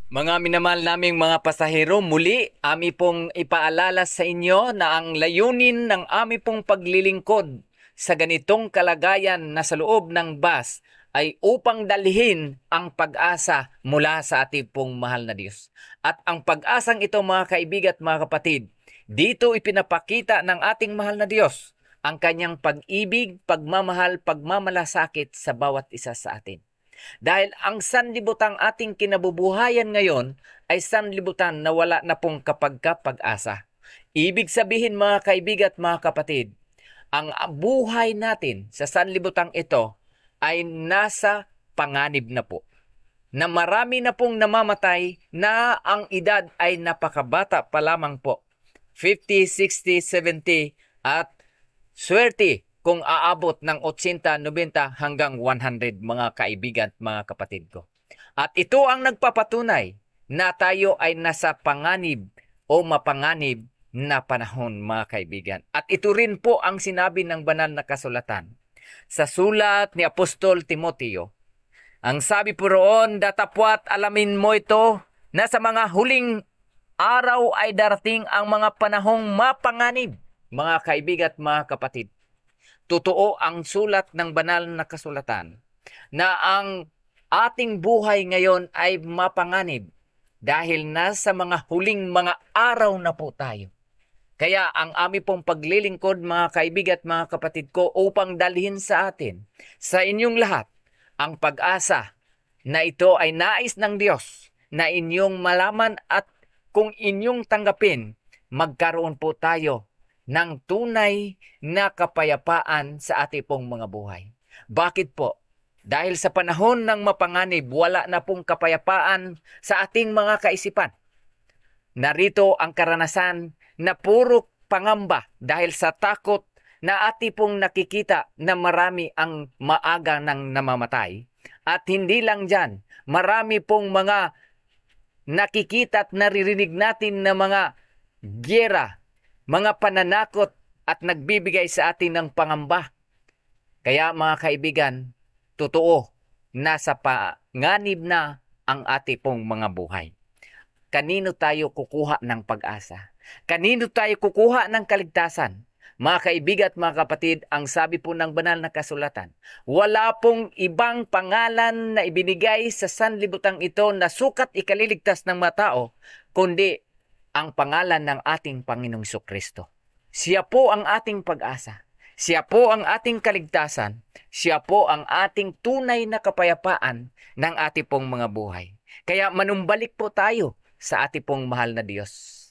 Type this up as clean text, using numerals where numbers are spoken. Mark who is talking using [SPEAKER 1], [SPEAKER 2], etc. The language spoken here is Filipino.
[SPEAKER 1] Mga minamahal naming mga pasahero, muli ami pong ipaalala sa inyo na ang layunin ng ami pong paglilingkod sa ganitong kalagayan na sa loob ng bus ay upang dalhin ang pag-asa mula sa ating pong mahal na Diyos. At ang pag-asang ito, mga kaibigan at mga kapatid, dito ipinapakita ng ating mahal na Diyos ang kanyang pag-ibig, pagmamahal, pagmamalasakit sa bawat isa sa atin. Dahil ang sanlibutang ating kinabubuhayan ngayon ay sanlibutan na wala na pong kapag-asa. Ibig sabihin, mga kaibigan at mga kapatid, ang buhay natin sa sanlibutang ito ay nasa panganib na po. Na marami na pong namamatay na ang edad ay napakabata pa lamang po. 50, 60, 70 at swerte kung aabot ng 80, 90 hanggang 100, mga kaibigan at mga kapatid ko. At ito ang nagpapatunay na tayo ay nasa panganib o mapanganib na panahon, mga kaibigan. At ito rin po ang sinabi ng banal na kasulatan sa sulat ni Apostol Timoteo. Ang sabi po roon, datapwat alamin mo ito na sa mga huling araw ay darating ang mga panahong mapanganib, mga kaibigan at mga kapatid. Totoo ang sulat ng banal na kasulatan na ang ating buhay ngayon ay mapanganib dahil nasa mga huling mga araw na po tayo. Kaya ang aming pong paglilingkod, mga kaibigan at mga kapatid ko, upang dalhin sa atin, sa inyong lahat, ang pag-asa na ito ay nais ng Diyos na inyong malaman, at kung inyong tanggapin, magkaroon po tayo ng tunay na kapayapaan sa ating pong mga buhay. Bakit po? Dahil sa panahon ng mapanganib, wala na pong kapayapaan sa ating mga kaisipan. Narito ang karanasan na puro pangamba dahil sa takot na ating pong nakikita na marami ang maaga nang namamatay. At hindi lang dyan, marami pong mga nakikita at naririnig natin na mga gyera, mga pananakot at nagbibigay sa atin ng pangamba. Kaya mga kaibigan, totoo, nasa panganib na ang ating pong mga buhay. Kanino tayo kukuha ng pag-asa? Kanino tayo kukuha ng kaligtasan? Mga kaibigan at mga kapatid, ang sabi po ng banal na kasulatan, wala pong ibang pangalan na ibinigay sa sanlibutang ito na sukat ikaliligtas ng mga tao, kundi ang pangalan ng ating Panginoong Jesucristo. Siya po ang ating pag-asa. Siya po ang ating kaligtasan. Siya po ang ating tunay na kapayapaan ng ating pong mga buhay. Kaya manumbalik po tayo sa ating pong mahal na Diyos.